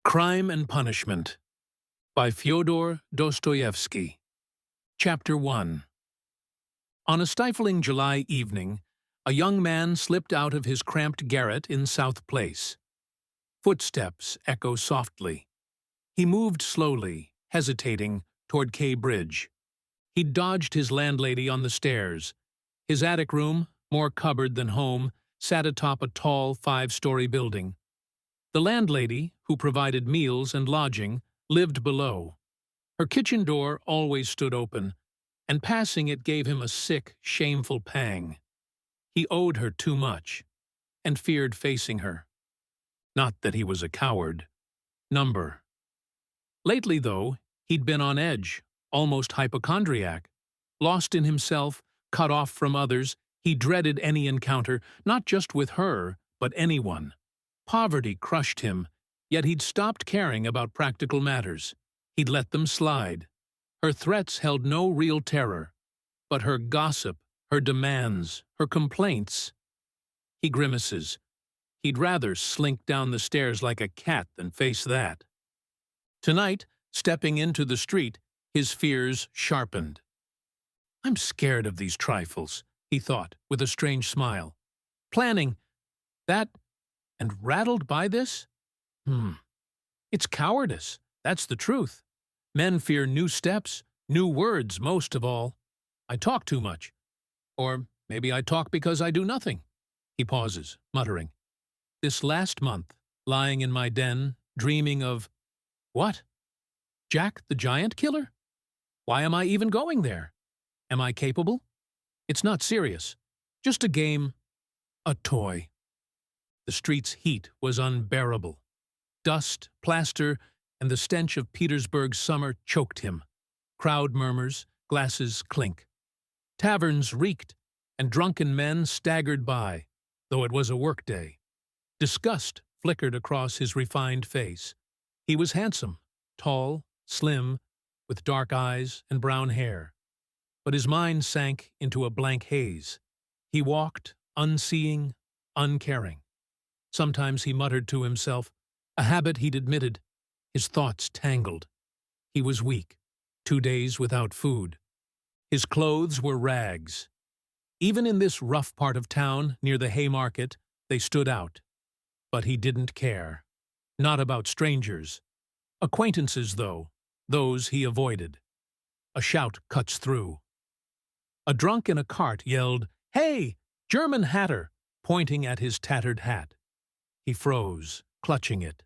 Crime and Punishment by Fyodor Dostoevsky. Chapter 1. On a stifling July evening, a young man slipped out of his cramped garret in South Place. Footsteps echo softly. He moved slowly, hesitating, toward K Bridge. He dodged his landlady on the stairs. His attic room, more cupboard than home, sat atop a tall 5-story building. The landlady, who provided meals and lodging, lived below. Her kitchen door always stood open, and passing it gave him a sick, shameful pang. He owed her too much, and feared facing her. Not that he was a coward. Number. Lately, though, he'd been on edge, almost hypochondriac. Lost in himself, cut off from others, he dreaded any encounter, not just with her, but anyone. Poverty crushed him, yet he'd stopped caring about practical matters. He'd let them slide. Her threats held no real terror, but her gossip, her demands, her complaints. He grimaces. He'd rather slink down the stairs like a cat than face that. Tonight, stepping into the street, his fears sharpened. "I'm scared of these trifles," he thought, with a strange smile. "Planning that and rattled by this? It's cowardice, that's the truth. Men fear new steps, new words most of all. I talk too much. Or maybe I talk because I do nothing." He pauses, muttering. "This last month, lying in my den, dreaming of... what? Jack the Giant Killer? Why am I even going there? Am I capable? It's not serious. Just a game, a toy." The street's heat was unbearable. Dust, plaster, and the stench of Petersburg's summer choked him. Crowd murmurs, glasses clink. Taverns reeked, and drunken men staggered by, though it was a workday. Disgust flickered across his refined face. He was handsome, tall, slim, with dark eyes and brown hair. But his mind sank into a blank haze. He walked, unseeing, uncaring. Sometimes he muttered to himself, a habit he'd admitted. His thoughts tangled. He was weak, 2 days without food. His clothes were rags. Even in this rough part of town, near the Haymarket, they stood out. But he didn't care. Not about strangers. Acquaintances, though, those he avoided. A shout cuts through. A drunk in a cart yelled, "Hey, German hatter!" pointing at his tattered hat. He froze, clutching it.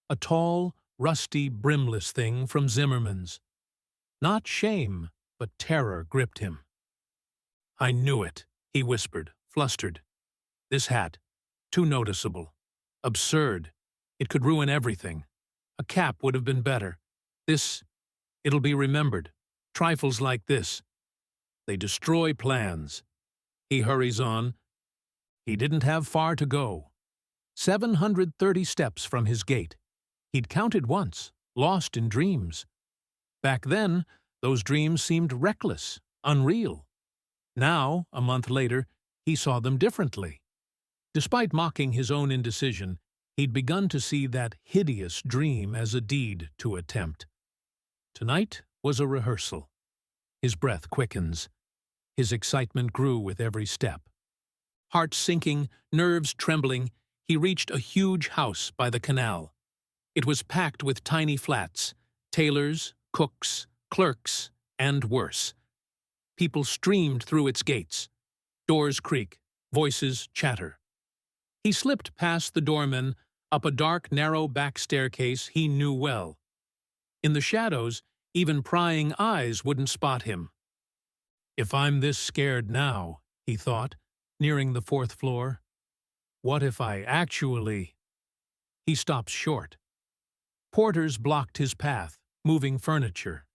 A tall, rusty, brimless thing from Zimmerman's. Not shame, but terror gripped him. "I knew it," he whispered, flustered. "This hat, too noticeable. Absurd. It could ruin everything. A cap would have been better. It'll be remembered. Trifles like this. They destroy plans." He hurries on. He didn't have far to go. 730 steps from his gate. He'd counted once, lost in dreams. Back then, those dreams seemed reckless, unreal. Now, a month later, he saw them differently. Despite mocking his own indecision, he'd begun to see that hideous dream as a deed to attempt. Tonight was a rehearsal. His breath quickens. His excitement grew with every step. Heart sinking, nerves trembling, he reached a huge house by the canal. It was packed with tiny flats, tailors, cooks, clerks, and worse. People streamed through its gates. Doors creak, voices chatter. He slipped past the doorman, up a dark, narrow back staircase he knew well. In the shadows, even prying eyes wouldn't spot him. "If I'm this scared now," he thought, nearing the 4th floor, "what if I actually—" He stops short. Porters blocked his path, moving furniture.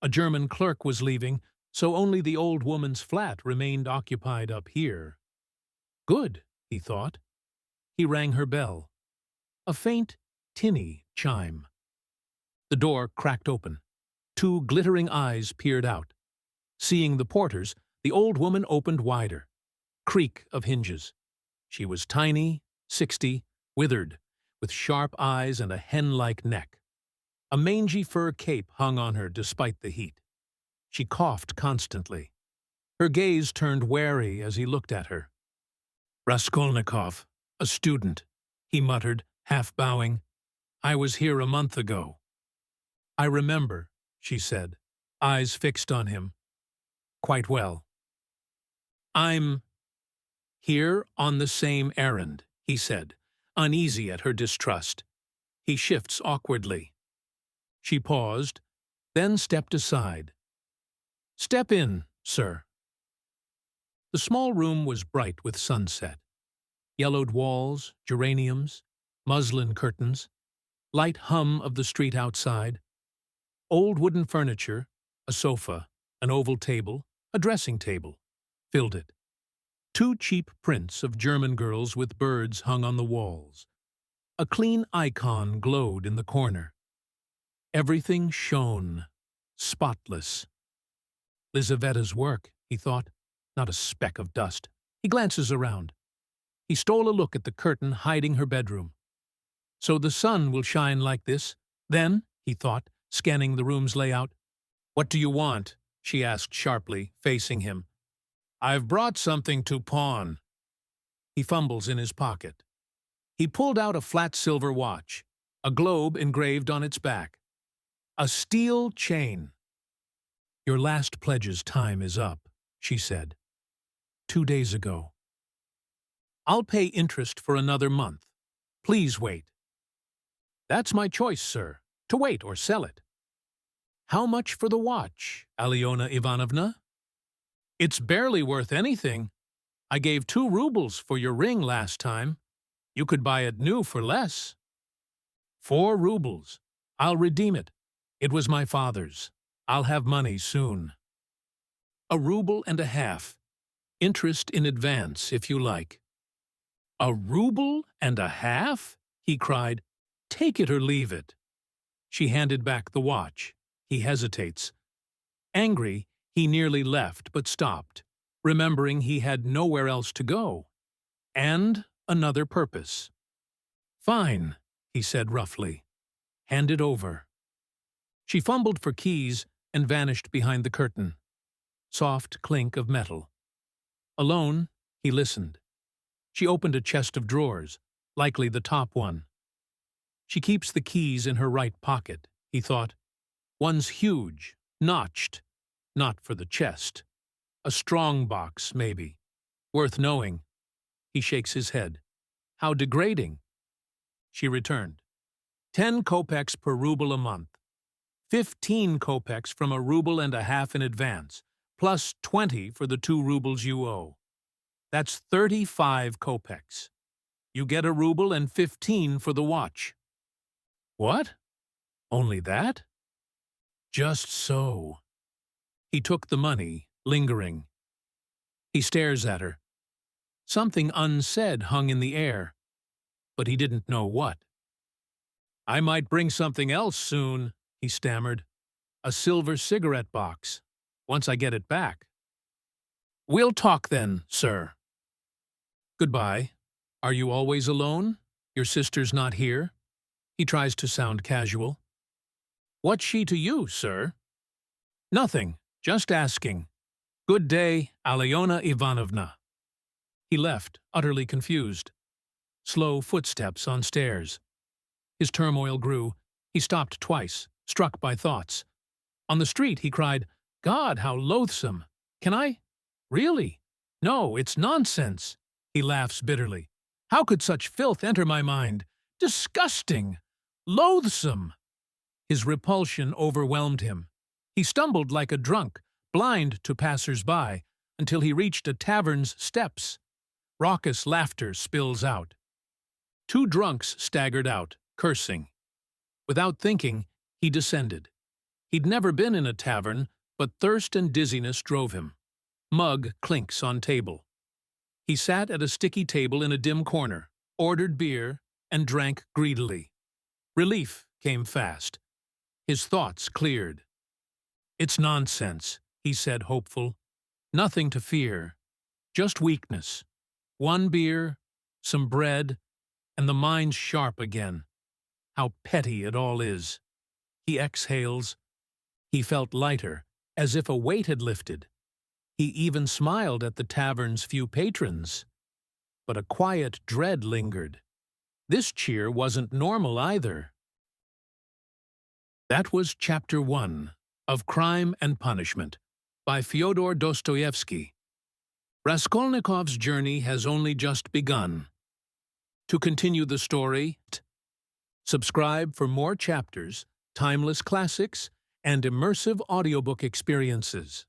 A German clerk was leaving, so only the old woman's flat remained occupied up here. Good, he thought. He rang her bell. A faint, tinny chime. The door cracked open. 2 glittering eyes peered out. Seeing the porters, the old woman opened wider. Creak of hinges. She was tiny, 60, withered, with sharp eyes and a hen-like neck. A mangy fur cape hung on her despite the heat. She coughed constantly. Her gaze turned wary as he looked at her. "Raskolnikov, a student," he muttered, half bowing. "I was here a month ago." "I remember," she said, eyes fixed on him. "Quite well." "I'm here on the same errand," he said, uneasy at her distrust. He shifts awkwardly. She paused, then stepped aside. "Step in, sir." The small room was bright with sunset. Yellowed walls, geraniums, muslin curtains, light hum of the street outside. Old wooden furniture, a sofa, an oval table, a dressing table, filled it. Two cheap prints of German girls with birds hung on the walls. A clean icon glowed in the corner. Everything shone, spotless. Lizavetta's work, he thought, not a speck of dust. He glances around. He stole a look at the curtain hiding her bedroom. So the sun will shine like this, then, he thought, scanning the room's layout. "What do you want?" she asked sharply, facing him. "I've brought something to pawn." He fumbles in his pocket. He pulled out a flat silver watch, a globe engraved on its back. A steel chain. "Your last pledge's time is up," she said. 2 days ago. "I'll pay interest for another month. Please wait." "That's my choice, sir, to wait or sell it." "How much for the watch, Alyona Ivanovna?" "It's barely worth anything. I gave 2 rubles for your ring last time. You could buy it new for less." 4 rubles. I'll redeem it. It was my father's. I'll have money soon." 1.50 rubles. Interest in advance, if you like." 1.50 rubles? He cried. "Take it or leave it." She handed back the watch. He hesitates. Angry, he nearly left but stopped, remembering he had nowhere else to go. And another purpose. "Fine," he said roughly. "Hand it over." She fumbled for keys and vanished behind the curtain. Soft clink of metal. Alone, he listened. She opened a chest of drawers, likely the top one. She keeps the keys in her right pocket, he thought. One's huge, notched, not for the chest. A strong box, maybe. Worth knowing. He shakes his head. How degrading. She returned. 10 kopecks per ruble a month. 15 kopecks from 1.50 rubles in advance, plus 20 for the 2 rubles you owe. That's 35 kopecks. You get 1 ruble and 15 for the watch. What? Only that? Just so. He took the money, lingering. He stares at her. Something unsaid hung in the air, but he didn't know what. I might bring something else soon, he stammered. A silver cigarette box, once I get it back. We'll talk then, sir. Goodbye. Are you always alone? Your sister's not here? He tries to sound casual. What's she to you, sir? Nothing, just asking. Good day, Alyona Ivanovna. He left, utterly confused. Slow footsteps on stairs. His turmoil grew. He stopped twice, struck by thoughts. On the street, he cried, God, how loathsome! Can I? Really? No, it's nonsense. He laughs bitterly. How could such filth enter my mind? Disgusting! Loathsome! His repulsion overwhelmed him. He stumbled like a drunk, blind to passers-by, until he reached a tavern's steps. Raucous laughter spills out. 2 drunks staggered out, cursing. Without thinking, he descended. He'd never been in a tavern, but thirst and dizziness drove him. Mug clinks on table. He sat at a sticky table in a dim corner, ordered beer, and drank greedily. Relief came fast. His thoughts cleared. It's nonsense, he said, hopeful. Nothing to fear. Just weakness. 1 beer, some bread, and the mind's sharp again. How petty it all is. He exhales. He felt lighter, as if a weight had lifted. He even smiled at the tavern's few patrons. But a quiet dread lingered. This cheer wasn't normal either. That was Chapter 1 of Crime and Punishment by Fyodor Dostoevsky. Raskolnikov's journey has only just begun. To continue the story, subscribe for more chapters, timeless classics, and immersive audiobook experiences.